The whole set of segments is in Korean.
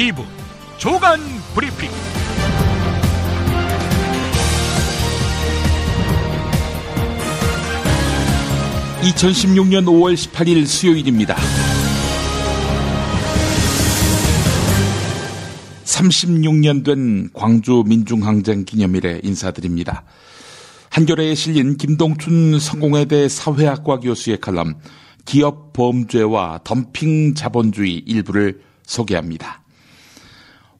2부 조간 브리핑. 2016년 5월 18일 수요일입니다. 36년 된 광주 민중항쟁 기념일에 인사드립니다. 한겨레에 실린 김동춘 성공회대 사회학과 교수의 칼럼 기업 범죄와 덤핑 자본주의 일부를 소개합니다.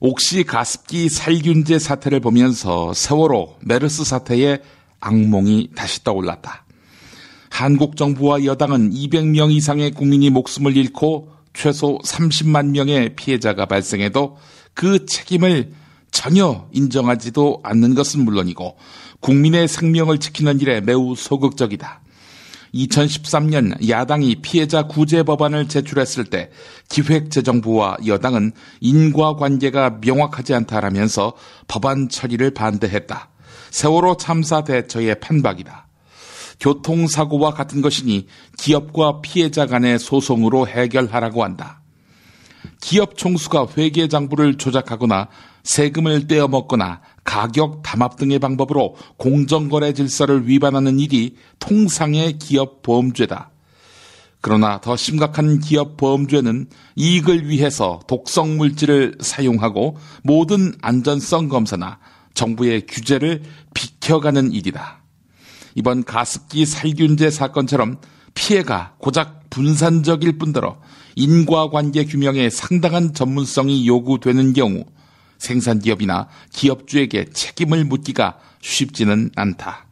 옥시 가습기 살균제 사태를 보면서 세월호 메르스 사태의 악몽이 다시 떠올랐다. 한국 정부와 여당은 200명 이상의 국민이 목숨을 잃고 최소 30만 명의 피해자가 발생해도 그 책임을 전혀 인정하지도 않는 것은 물론이고 국민의 생명을 지키는 일에 매우 소극적이다. 2013년 야당이 피해자 구제 법안을 제출했을 때 기획재정부와 여당은 인과관계가 명확하지 않다라면서 법안 처리를 반대했다. 세월호 참사 대처의 판박이다. 교통사고와 같은 것이니 기업과 피해자 간의 소송으로 해결하라고 한다. 기업 총수가 회계장부를 조작하거나 세금을 떼어먹거나 가격 담합 등의 방법으로 공정거래 질서를 위반하는 일이 통상의 기업 범죄다. 그러나 더 심각한 기업 범죄는 이익을 위해서 독성 물질을 사용하고 모든 안전성 검사나 정부의 규제를 비켜가는 일이다. 이번 가습기 살균제 사건처럼 피해가 고작 분산적일 뿐더러 인과관계 규명에 상당한 전문성이 요구되는 경우 생산기업이나 기업주에게 책임을 묻기가 쉽지는 않다.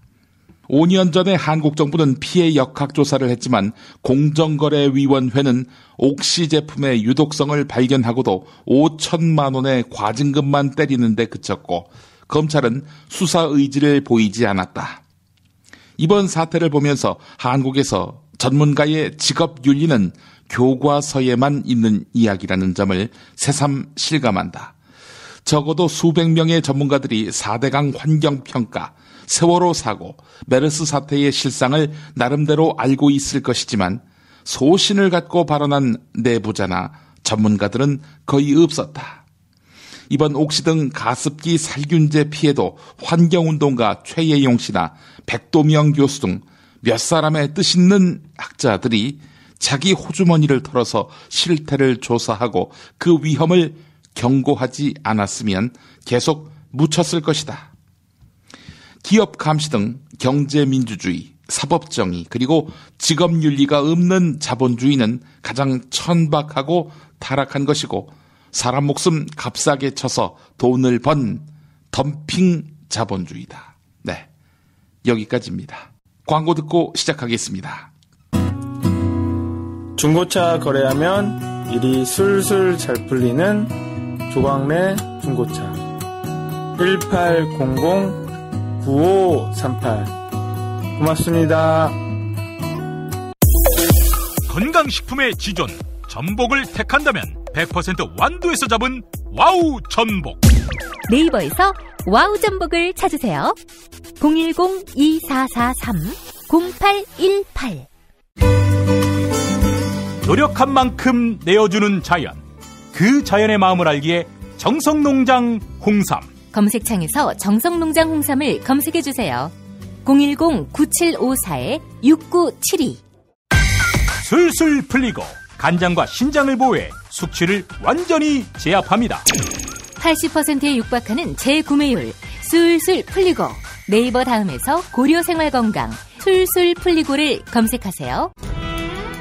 5년 전에 한국 정부는 피해 역학조사를 했지만 공정거래위원회는 옥시 제품의 유독성을 발견하고도 5천만 원의 과징금만 때리는 데 그쳤고 검찰은 수사 의지를 보이지 않았다. 이번 사태를 보면서 한국에서 전문가의 직업윤리는 교과서에만 있는 이야기라는 점을 새삼 실감한다. 적어도 수백 명의 전문가들이 4대강 환경평가, 세월호 사고, 메르스 사태의 실상을 나름대로 알고 있을 것이지만 소신을 갖고 발언한 내부자나 전문가들은 거의 없었다. 이번 옥시 등 가습기 살균제 피해도 환경운동가 최예용 씨나 백도명 교수 등 몇 사람의 뜻 있는 학자들이 자기 호주머니를 털어서 실태를 조사하고 그 위험을 경고하지 않았으면 계속 묻혔을 것이다. 기업 감시 등 경제민주주의, 사법정의 그리고 직업윤리가 없는 자본주의는 가장 천박하고 타락한 것이고 사람 목숨 값싸게 쳐서 돈을 번 덤핑 자본주의다. 네, 여기까지입니다. 광고 듣고 시작하겠습니다. 중고차 거래하면 일이 술술 잘 풀리는 조광래 중고차 1800-9538 고맙습니다. 건강식품의 지존 전복을 택한다면 100% 완도에서 잡은 와우 전복. 네이버에서 와우 전복을 찾으세요. 010-2443-0818 노력한 만큼 내어주는 자연. 그 자연의 마음을 알기에 정성농장 홍삼. 검색창에서 정성농장 홍삼을 검색해주세요. 010-9754-6972 술술 풀리고 간장과 신장을 보호해 숙취를 완전히 제압합니다. 80%에 육박하는 재구매율 술술 풀리고 네이버 다음에서 고려생활건강 술술 풀리고를 검색하세요.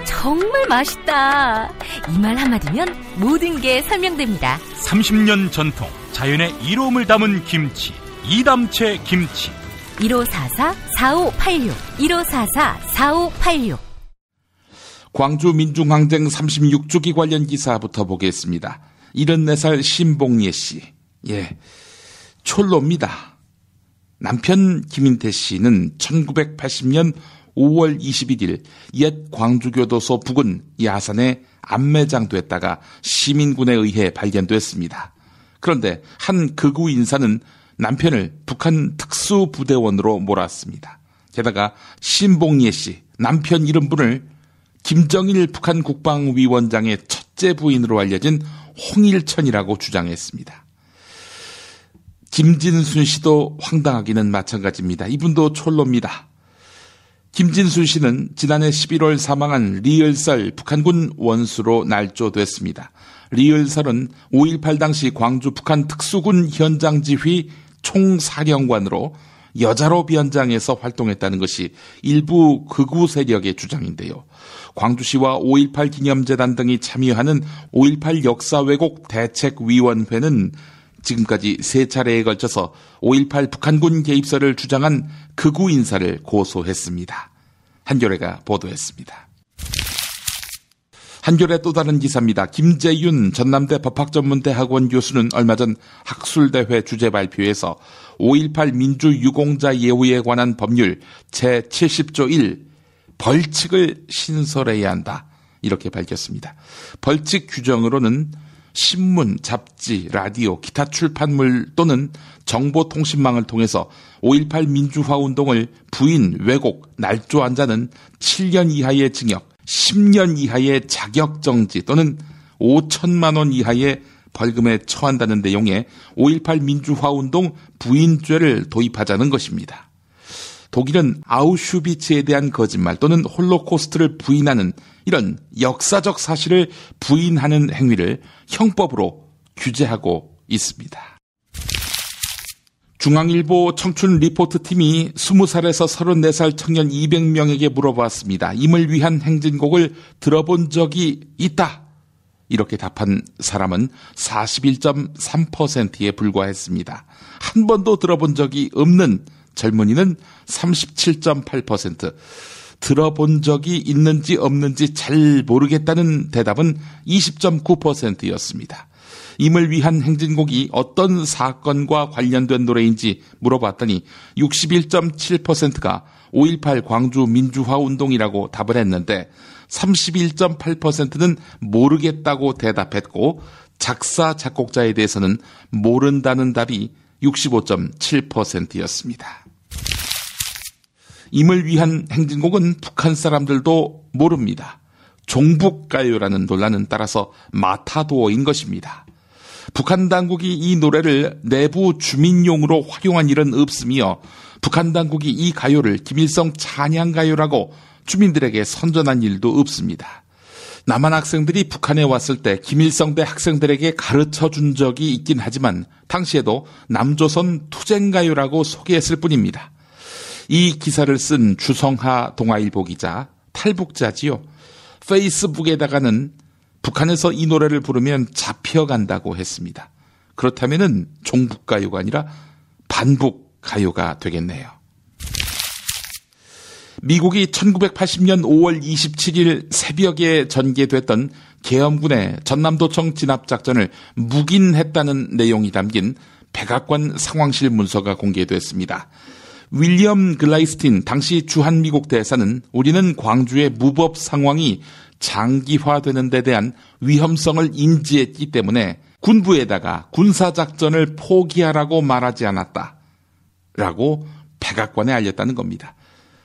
정말 맛있다. 이 말 한마디면 모든 게 설명됩니다. 30년 전통 자연의 이로움을 담은 김치 이담채 김치 1544-4586 1544-4586 광주 민중항쟁 36주기 관련 기사부터 보겠습니다. 74살 신봉예 씨. 촐로입니다. 남편 김인태 씨는 1980년 5월 21일 옛 광주교도소 부근 야산에 안매장됐다가 시민군에 의해 발견됐습니다. 그런데 한 극우 인사는 남편을 북한 특수부대원으로 몰았습니다. 게다가 신봉예 씨 남편 이름분을 김정일 북한 국방위원장의 첫째 부인으로 알려진 홍일천이라고 주장했습니다. 김진순 씨도 황당하기는 마찬가지입니다. 이분도 촐로입니다. 김진순 씨는 지난해 11월 사망한 리을설 북한군 원수로 날조됐습니다. 리을설은 5.18 당시 광주 북한 특수군 현장지휘 총사령관으로 여자로 비현장에서 활동했다는 것이 일부 극우 세력의 주장인데요. 광주시와 5.18 기념재단 등이 참여하는 5.18 역사 왜곡 대책위원회는 지금까지 3차례에 걸쳐서 5.18 북한군 개입설을 주장한 극우 인사를 고소했습니다. 한겨레가 보도했습니다. 한겨레 또 다른 기사입니다. 김재윤 전남대 법학전문대학원 교수는 얼마 전 학술대회 주제 발표에서 5.18 민주유공자 예우에 관한 법률 제70조 1 벌칙을 신설해야 한다. 이렇게 밝혔습니다. 벌칙 규정으로는 신문, 잡지, 라디오, 기타 출판물 또는 정보통신망을 통해서 5.18 민주화운동을 부인, 왜곡, 날조한 자는 7년 이하의 징역, 10년 이하의 자격정지 또는 5천만 원 이하의 벌금에 처한다는 내용의 5.18 민주화운동 부인죄를 도입하자는 것입니다. 독일은 아우슈비츠에 대한 거짓말 또는 홀로코스트를 부인하는 이런 역사적 사실을 부인하는 행위를 형법으로 규제하고 있습니다. 중앙일보 청춘 리포트팀이 20살에서 34살 청년 200명에게 물어봤습니다. 임을 위한 행진곡을 들어본 적이 있다. 이렇게 답한 사람은 41.3%에 불과했습니다. 한 번도 들어본 적이 없는 젊은이는 37.8%, 들어본 적이 있는지 없는지 잘 모르겠다는 대답은 20.9%였습니다. 임을 위한 행진곡이 어떤 사건과 관련된 노래인지 물어봤더니 61.7%가 5.18 광주 민주화운동이라고 답을 했는데 31.8%는 모르겠다고 대답했고 작사, 작곡자에 대해서는 모른다는 답이 65.7%였습니다. 임을 위한 행진곡은 북한 사람들도 모릅니다. 종북가요라는 논란은 따라서 마타도어인 것입니다. 북한 당국이 이 노래를 내부 주민용으로 활용한 일은 없으며 북한 당국이 이 가요를 김일성 찬양가요라고 주민들에게 선전한 일도 없습니다. 남한 학생들이 북한에 왔을 때 김일성대 학생들에게 가르쳐준 적이 있긴 하지만 당시에도 남조선 투쟁가요라고 소개했을 뿐입니다. 이 기사를 쓴 주성하 동아일보 기자, 탈북자지요. 페이스북에다가는 북한에서 이 노래를 부르면 잡혀간다고 했습니다. 그렇다면은 종북가요가 아니라 반북가요가 되겠네요. 미국이 1980년 5월 27일 새벽에 전개됐던 계엄군의 전남도청 진압작전을 묵인했다는 내용이 담긴 백악관 상황실 문서가 공개됐습니다. 윌리엄 글라이스틴 당시 주한미국 대사는 우리는 광주의 무법 상황이 장기화되는 데 대한 위험성을 인지했기 때문에 군부에다가 군사작전을 포기하라고 말하지 않았다. 라고 백악관에 알렸다는 겁니다.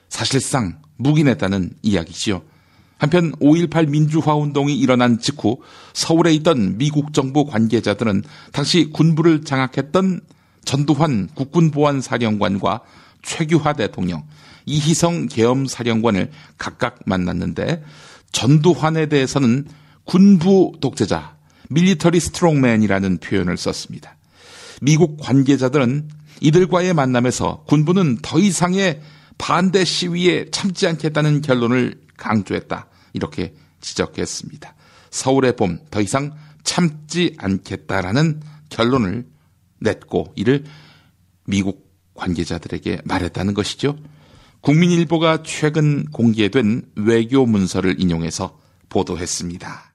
사실상 묵인했다는 이야기지요. 한편 5.18 민주화운동이 일어난 직후 서울에 있던 미국 정부 관계자들은 당시 군부를 장악했던 전두환 국군보안사령관과 최규하 대통령, 이희성 계엄사령관을 각각 만났는데 전두환에 대해서는 군부 독재자, 밀리터리 스트롱맨이라는 표현을 썼습니다. 미국 관계자들은 이들과의 만남에서 군부는 더 이상의 반대 시위에 참지 않겠다는 결론을 강조했다. 이렇게 지적했습니다. 서울의 봄, 더 이상 참지 않겠다라는 결론을 냈고 이를 미국 관계자들에게 말했다는 것이죠. 국민일보가 최근 공개된 외교 문서를 인용해서 보도했습니다.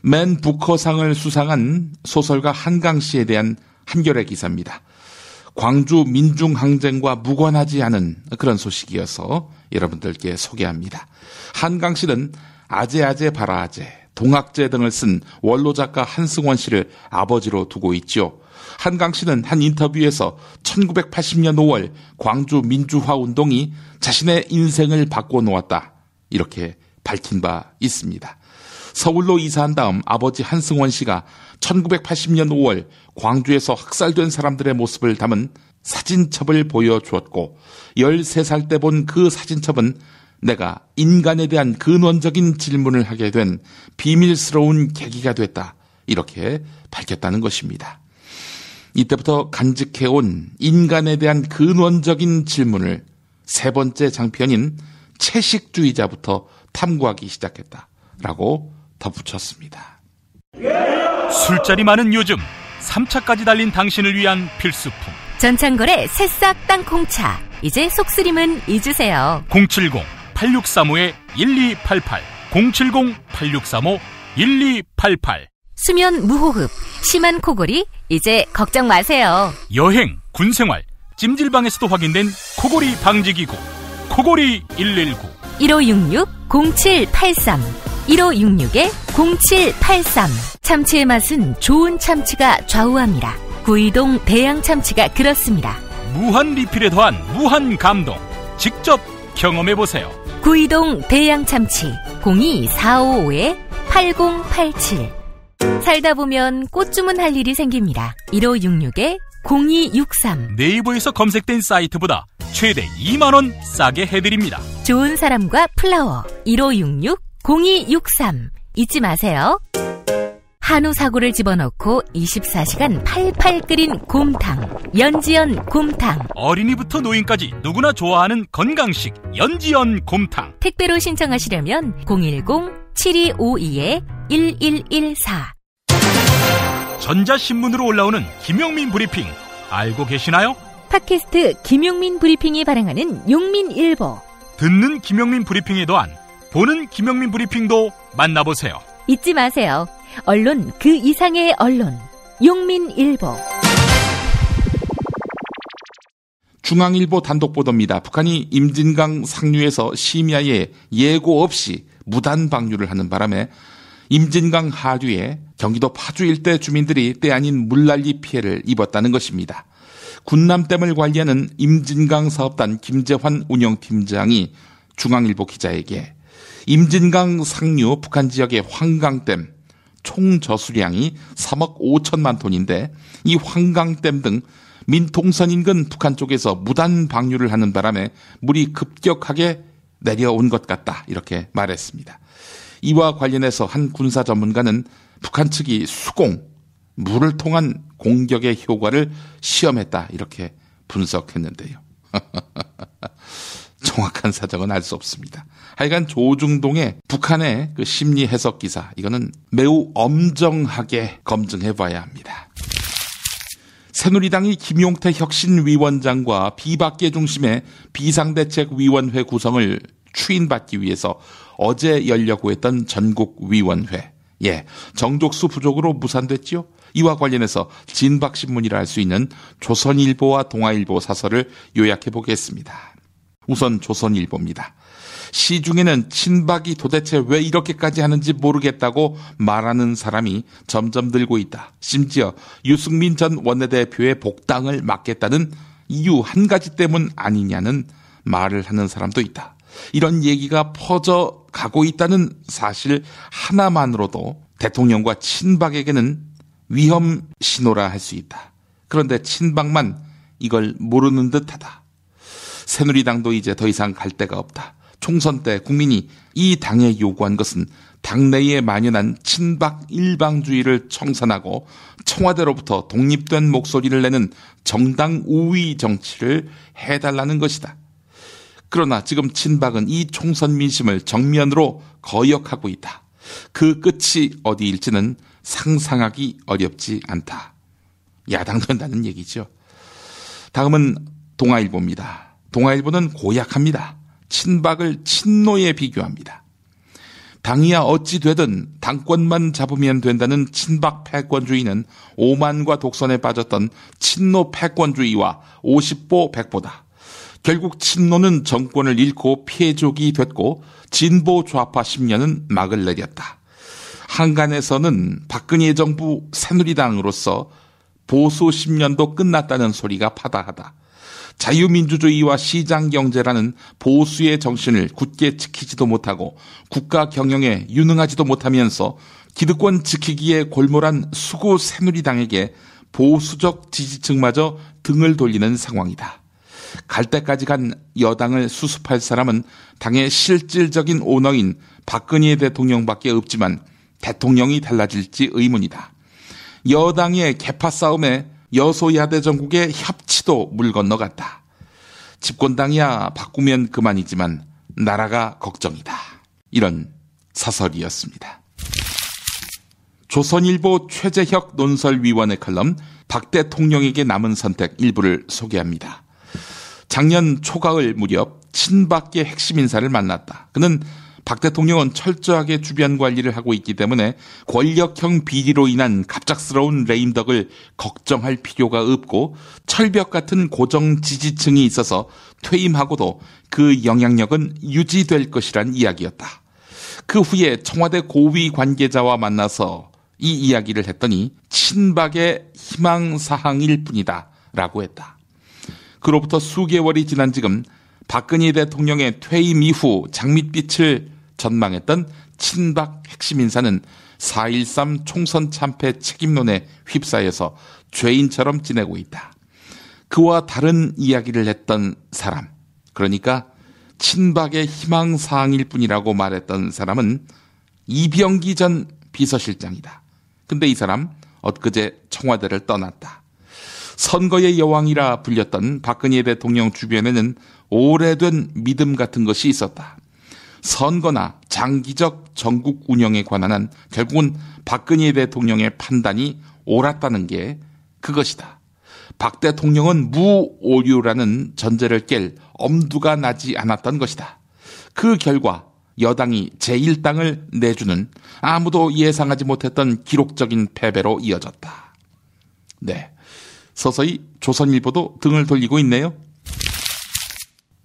맨 부커상을 수상한 소설가 한강 씨에 대한 한겨레 기사입니다. 광주 민중항쟁과 무관하지 않은 그런 소식이어서 여러분들께 소개합니다. 한강 씨는 아재아재 바라아재, 동학제 등을 쓴 원로작가 한승원 씨를 아버지로 두고 있죠. 한강 씨는 한 인터뷰에서 1980년 5월 광주 민주화 운동이 자신의 인생을 바꿔놓았다. 이렇게 밝힌 바 있습니다. 서울로 이사한 다음 아버지 한승원 씨가 1980년 5월 광주에서 학살된 사람들의 모습을 담은 사진첩을 보여주었고 13살 때 본 그 사진첩은 내가 인간에 대한 근원적인 질문을 하게 된 비밀스러운 계기가 됐다. 이렇게 밝혔다는 것입니다. 이때부터 간직해온 인간에 대한 근원적인 질문을 세 번째 장편인 채식주의자부터 탐구하기 시작했다라고 덧붙였습니다. 술자리 많은 요즘 3차까지 달린 당신을 위한 필수품 전창걸의 새싹 땅콩차. 이제 속쓰림은 잊으세요. 070-8635-1288 070-8635-1288 수면 무호흡, 심한 코골이 이제 걱정 마세요. 여행, 군생활, 찜질방에서도 확인된 코골이 방지기구 코골이 119 1566-0783 1566-0783 참치의 맛은 좋은 참치가 좌우합니다. 구이동 대양 참치가 그렇습니다. 무한 리필에 더한 무한 감동 직접 경험해보세요. 구이동 대양 참치 02-455-8087 살다 보면 꽃 주문할 일이 생깁니다. 1566-0263 네이버에서 검색된 사이트보다 최대 2만원 싸게 해드립니다. 좋은 사람과 플라워 1566-0263 잊지 마세요. 한우 사고를 집어넣고 24시간 팔팔 끓인 곰탕 연지연 곰탕. 어린이부터 노인까지 누구나 좋아하는 건강식 연지연 곰탕. 택배로 신청하시려면 010-7252-1114 전자신문으로 올라오는 김용민 브리핑 알고 계시나요? 팟캐스트 김용민 브리핑이 발행하는 용민일보. 듣는 김용민 브리핑에 더한 보는 김용민 브리핑도 만나보세요. 잊지 마세요. 언론 그 이상의 언론 용민일보. 중앙일보 단독 보도입니다. 북한이 임진강 상류에서 심야에 예고 없이 무단 방류를 하는 바람에 임진강 하류에 경기도 파주 일대 주민들이 때 아닌 물난리 피해를 입었다는 것입니다. 군남댐을 관리하는 임진강 사업단 김재환 운영팀장이 중앙일보 기자에게 임진강 상류 북한 지역의 황강댐 총 저수량이 3억 5천만 톤인데 이 황강댐 등 민통선 인근 북한 쪽에서 무단 방류를 하는 바람에 물이 급격하게 내려온 것 같다 이렇게 말했습니다. 이와 관련해서 한 군사 전문가는 북한 측이 수공, 물을 통한 공격의 효과를 시험했다 이렇게 분석했는데요. 정확한 사정은 알 수 없습니다. 하여간 조중동의 북한의 그 심리 해석 기사 이거는 매우 엄정하게 검증해 봐야 합니다. 새누리당이 김용태 혁신위원장과 비박계 중심의 비상대책위원회 구성을 추인받기 위해서 어제 열려고 했던 전국위원회. 정족수 부족으로 무산됐지요. 이와 관련해서 진박신문이라 할 수 있는 조선일보와 동아일보 사설을 요약해 보겠습니다. 우선 조선일보입니다. 시중에는 친박이 도대체 왜 이렇게까지 하는지 모르겠다고 말하는 사람이 점점 늘고 있다. 심지어 유승민 전 원내대표의 복당을 막겠다는 이유 한 가지 때문 아니냐는 말을 하는 사람도 있다. 이런 얘기가 퍼져가고 있다는 사실 하나만으로도 대통령과 친박에게는 위험 신호라 할 수 있다. 그런데 친박만 이걸 모르는 듯하다. 새누리당도 이제 더 이상 갈 데가 없다. 총선 때 국민이 이 당에 요구한 것은 당내에 만연한 친박 일방주의를 청산하고 청와대로부터 독립된 목소리를 내는 정당 우위 정치를 해달라는 것이다. 그러나 지금 친박은 이 총선 민심을 정면으로 거역하고 있다. 그 끝이 어디일지는 상상하기 어렵지 않다. 야당도 한다는 얘기죠. 다음은 동아일보입니다. 동아일보는 고약합니다. 친박을 친노에 비교합니다. 당이야 어찌 되든 당권만 잡으면 된다는 친박 패권주의는 오만과 독선에 빠졌던 친노 패권주의와 50보 100보다. 결국 친노는 정권을 잃고 피해족이 됐고 진보 좌파 10년은 막을 내렸다. 한간에서는 박근혜 정부 새누리당으로서 보수 10년도 끝났다는 소리가 파다하다. 자유민주주의와 시장경제라는 보수의 정신을 굳게 지키지도 못하고 국가 경영에 유능하지도 못하면서 기득권 지키기에 골몰한 수구 새누리당에게 보수적 지지층마저 등을 돌리는 상황이다. 갈 때까지 간 여당을 수습할 사람은 당의 실질적인 오너인 박근혜 대통령밖에 없지만 대통령이 달라질지 의문이다. 여당의 개파 싸움에 여소야대 전국의 협치도 물 건너갔다. 집권당이야 바꾸면 그만이지만 나라가 걱정이다. 이런 사설이었습니다. 조선일보 최재혁 논설위원의 칼럼 박 대통령에게 남은 선택 일부를 소개합니다. 작년 초가을 무렵 친박계 핵심 인사를 만났다. 그는 박 대통령은 철저하게 주변 관리를 하고 있기 때문에 권력형 비리로 인한 갑작스러운 레임덕을 걱정할 필요가 없고 철벽 같은 고정 지지층이 있어서 퇴임하고도 그 영향력은 유지될 것이란 이야기였다. 그 후에 청와대 고위 관계자와 만나서 이 이야기를 했더니 친박의 희망사항일 뿐이다 라고 했다. 그로부터 수개월이 지난 지금 박근혜 대통령의 퇴임 이후 장밋빛을 전망했던 친박 핵심 인사는 4.13 총선 참패 책임론에 휩싸여서 죄인처럼 지내고 있다. 그와 다른 이야기를 했던 사람, 그러니까 친박의 희망사항일 뿐이라고 말했던 사람은 이병기 전 비서실장이다. 근데 이 사람 엊그제 청와대를 떠났다. 선거의 여왕이라 불렸던 박근혜 대통령 주변에는 오래된 믿음 같은 것이 있었다. 선거나 장기적 전국 운영에 관한 한 결국은 박근혜 대통령의 판단이 옳았다는 게 그것이다. 박 대통령은 무오류라는 전제를 깰 엄두가 나지 않았던 것이다. 그 결과 여당이 제1당을 내주는 아무도 예상하지 못했던 기록적인 패배로 이어졌다. 네, 서서히 조선일보도 등을 돌리고 있네요.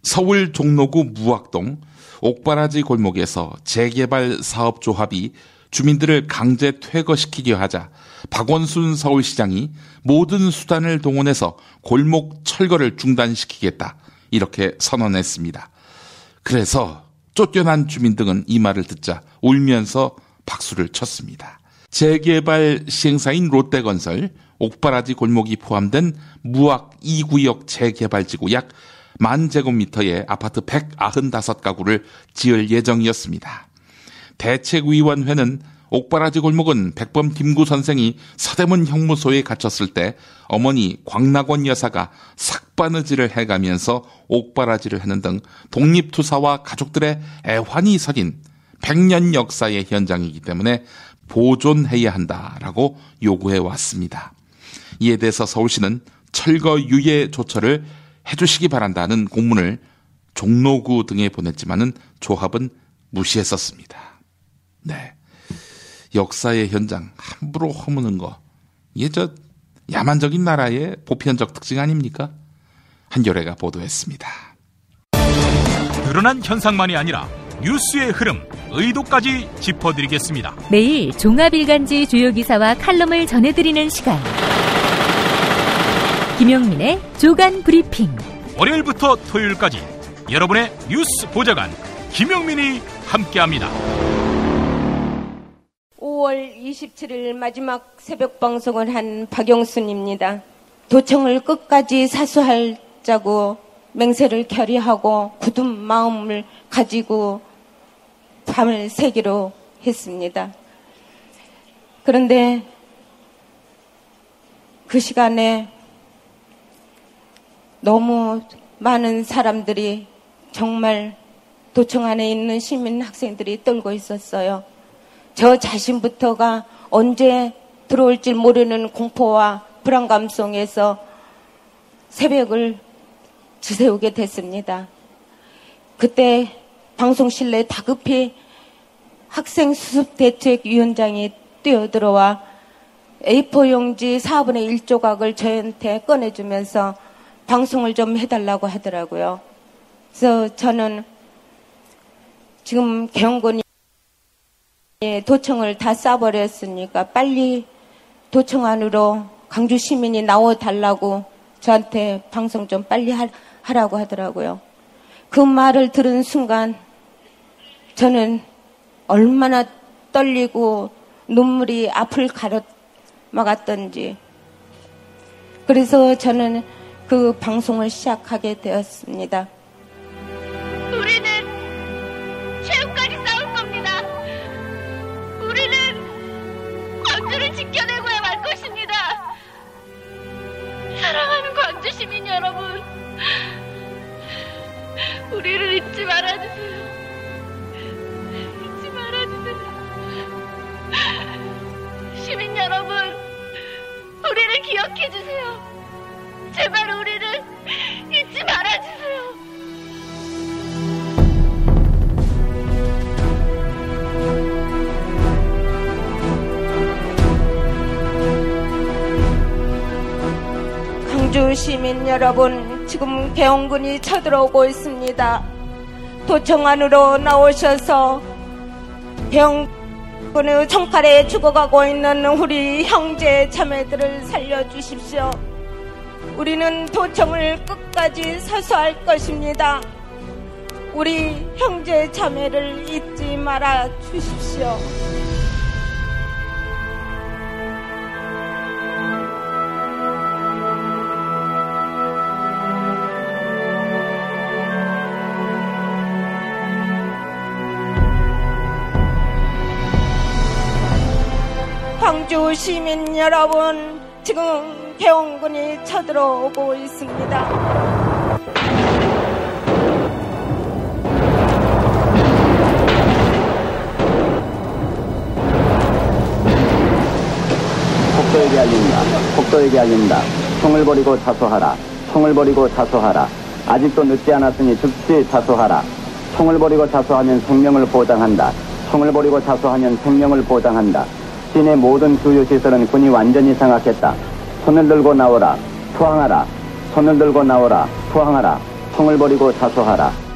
서울 종로구 무학동 옥바라지 골목에서 재개발 사업조합이 주민들을 강제 퇴거시키려 하자 박원순 서울시장이 모든 수단을 동원해서 골목 철거를 중단시키겠다 이렇게 선언했습니다. 그래서 쫓겨난 주민 등은 이 말을 듣자 울면서 박수를 쳤습니다. 재개발 시행사인 롯데건설 옥바라지 골목이 포함된 무학 2구역 재개발지구 약 10,000제곱미터의 아파트 195가구를 지을 예정이었습니다. 대책위원회는 옥바라지 골목은 백범 김구 선생이 서대문 형무소에 갇혔을 때 어머니 광락원 여사가 삭바느질을 해가면서 옥바라지를 하는 등 독립투사와 가족들의 애환이 서린 100년 역사의 현장이기 때문에 보존해야 한다라고 요구해 왔습니다. 이에 대해서 서울시는 철거 유예 조처를 해주시기 바란다는 공문을 종로구 등에 보냈지만은 조합은 무시했었습니다. 네, 역사의 현장 함부로 허무는 거, 이게 저 야만적인 나라의 보편적 특징 아닙니까? 한겨레가 보도했습니다. 드러난 현상만이 아니라 뉴스의 흐름, 의도까지 짚어드리겠습니다. 매일 종합일간지 주요 기사와 칼럼을 전해드리는 시간. 김용민의 주간 브리핑. 월요일부터 토요일까지 여러분의 뉴스 보좌관 김용민이 함께합니다. 5월 27일 마지막 새벽 방송을 한 박영순입니다. 도청을 끝까지 사수하자고 맹세를 결의하고 굳은 마음을 가지고 밤을 새기로 했습니다. 그런데 그 시간에 너무 많은 사람들이 정말 도청 안에 있는 시민 학생들이 떨고 있었어요. 저 자신부터가 언제 들어올지 모르는 공포와 불안감 속에서 새벽을 지새우게 됐습니다. 그때 방송실내 다급히 학생수습대책위원장이 뛰어들어와 A4 용지 4분의 1 조각을 저한테 꺼내주면서 방송을 좀 해달라고 하더라고요. 그래서 저는 지금 경건이 도청을 다 쏴버렸으니까 빨리 도청 안으로 강주 시민이 나와달라고 저한테 방송 좀 빨리 하라고 하더라고요. 그 말을 들은 순간 저는 얼마나 떨리고 눈물이 앞을 가로막았던지. 그래서 저는 그 방송을 시작하게 되었습니다. 우리는 최후까지 싸울 겁니다. 우리는 광주를 지켜내고야 말 것입니다. 사랑하는 광주 시민 여러분, 우리를 잊지 말아주세요. 잊지 말아주세요. 시민 여러분, 우리를 기억해주세요. 제발 우리를 잊지 말아주세요. 광주 시민 여러분, 지금 개헌군이 쳐들어오고 있습니다. 도청 안으로 나오셔서 개헌군의 총칼에 죽어가고 있는 우리 형제 자매들을 살려주십시오. 우리는 도청을 끝까지 사수할 것입니다. 우리 형제 자매를 잊지 말아 주십시오. 광주 시민 여러분, 지금 개헌군이 쳐들어오고 있습니다. 폭도에게 알린다. 폭도에게 알린다. 총을 버리고 자수하라. 총을 버리고 자수하라. 아직도 늦지 않았으니 즉시 자수하라. 총을 버리고 자수하면 생명을 보장한다. 총을 버리고 자수하면 생명을 보장한다. 시내 모든 주요 시설은 군이 완전히 장악했다. 손을 들고 나오라. 투항하라. 손을 들고 나오라. 투항하라. 총을 버리고 자수하라.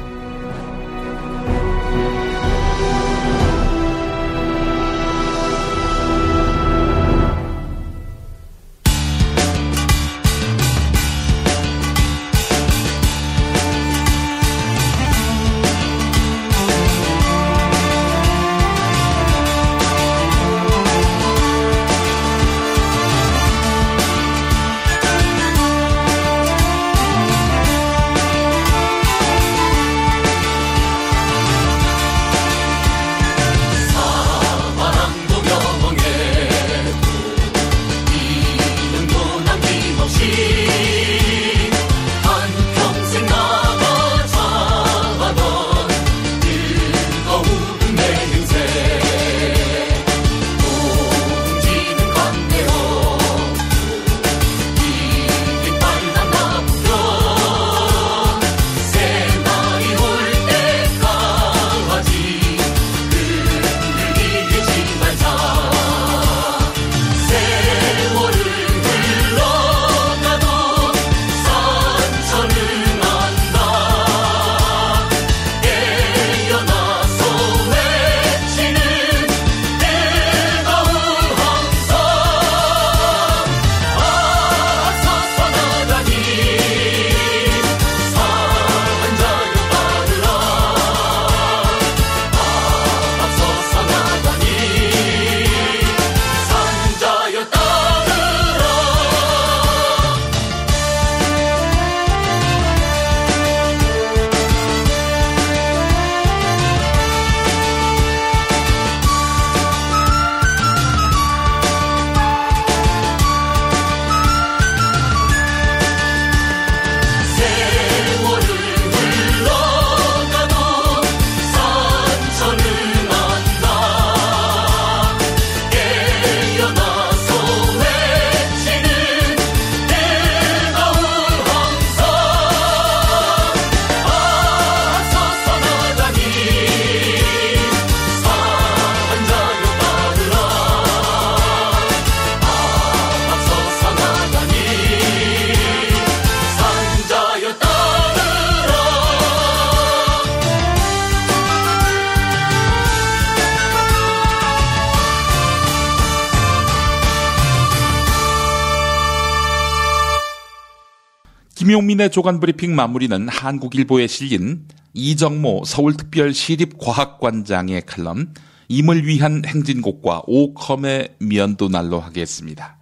김용민의 조간브리핑 마무리는 한국일보에 실린 이정모 서울특별시립과학관장의 칼럼 임을 위한 행진곡과 오컴의 면도날로 하겠습니다.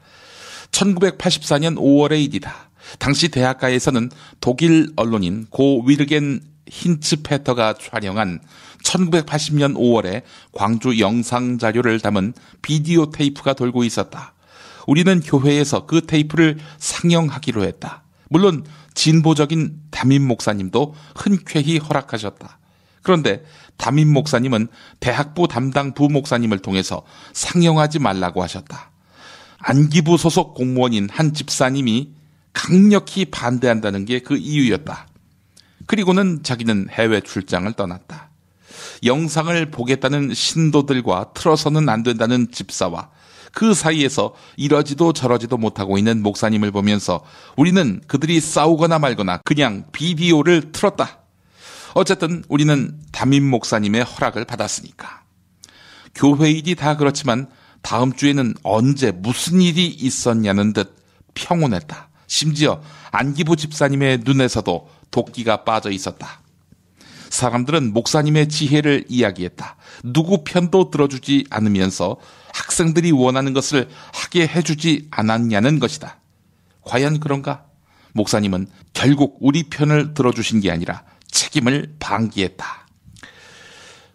1984년 5월의 일이다. 당시 대학가에서는 독일 언론인 고 위르겐 힌츠페터가 촬영한 1980년 5월에 광주 영상자료를 담은 비디오 테이프가 돌고 있었다. 우리는 교회에서 그 테이프를 상영하기로 했다. 물론 진보적인 담임 목사님도 흔쾌히 허락하셨다. 그런데 담임 목사님은 대학부 담당 부목사님을 통해서 상영하지 말라고 하셨다. 안기부 소속 공무원인 한 집사님이 강력히 반대한다는 게 그 이유였다. 그리고는 자기는 해외 출장을 떠났다. 영상을 보겠다는 신도들과 틀어서는 안 된다는 집사와 그 사이에서 이러지도 저러지도 못하고 있는 목사님을 보면서 우리는 그들이 싸우거나 말거나 그냥 비디오를 틀었다. 어쨌든 우리는 담임 목사님의 허락을 받았으니까. 교회 일이 다 그렇지만 다음 주에는 언제 무슨 일이 있었냐는 듯 평온했다. 심지어 안기부 집사님의 눈에서도 도끼가 빠져 있었다. 사람들은 목사님의 지혜를 이야기했다. 누구 편도 들어주지 않으면서 학생들이 원하는 것을 하게 해주지 않았냐는 것이다. 과연 그런가? 목사님은 결국 우리 편을 들어주신 게 아니라 책임을 방기했다.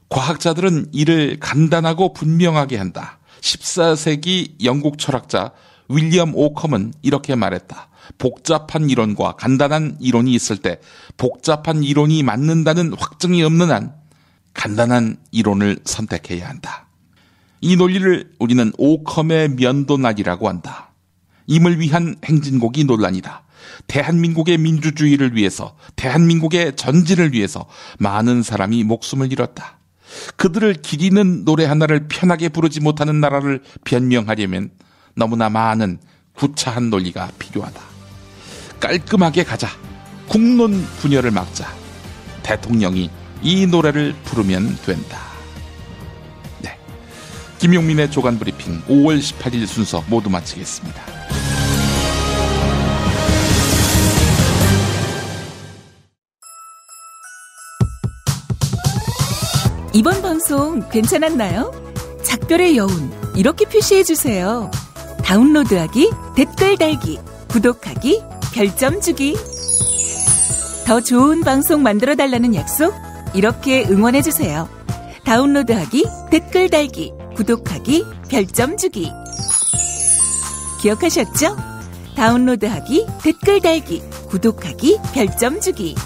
과학자들은 이를 간단하고 분명하게 한다. 14세기 영국 철학자 윌리엄 오컴은 이렇게 말했다. 복잡한 이론과 간단한 이론이 있을 때 복잡한 이론이 맞는다는 확증이 없는 한 간단한 이론을 선택해야 한다. 이 논리를 우리는 오컴의 면도날이라고 한다. 임을 위한 행진곡이 논란이다. 대한민국의 민주주의를 위해서, 대한민국의 전진을 위해서 많은 사람이 목숨을 잃었다. 그들을 기리는 노래 하나를 편하게 부르지 못하는 나라를 변명하려면 너무나 많은 구차한 논리가 필요하다. 깔끔하게 가자. 국론 분열을 막자. 대통령이 이 노래를 부르면 된다. 네, 김용민의 조간브리핑 5월 18일 순서 모두 마치겠습니다. 이번 방송 괜찮았나요? 작별의 여운 이렇게 표시해주세요. 다운로드하기, 댓글 달기, 구독하기, 별점 주기. 더 좋은 방송 만들어달라는 약속 이렇게 응원해주세요. 다운로드하기, 댓글 달기, 구독하기, 별점 주기. 기억하셨죠? 다운로드하기, 댓글 달기, 구독하기, 별점 주기.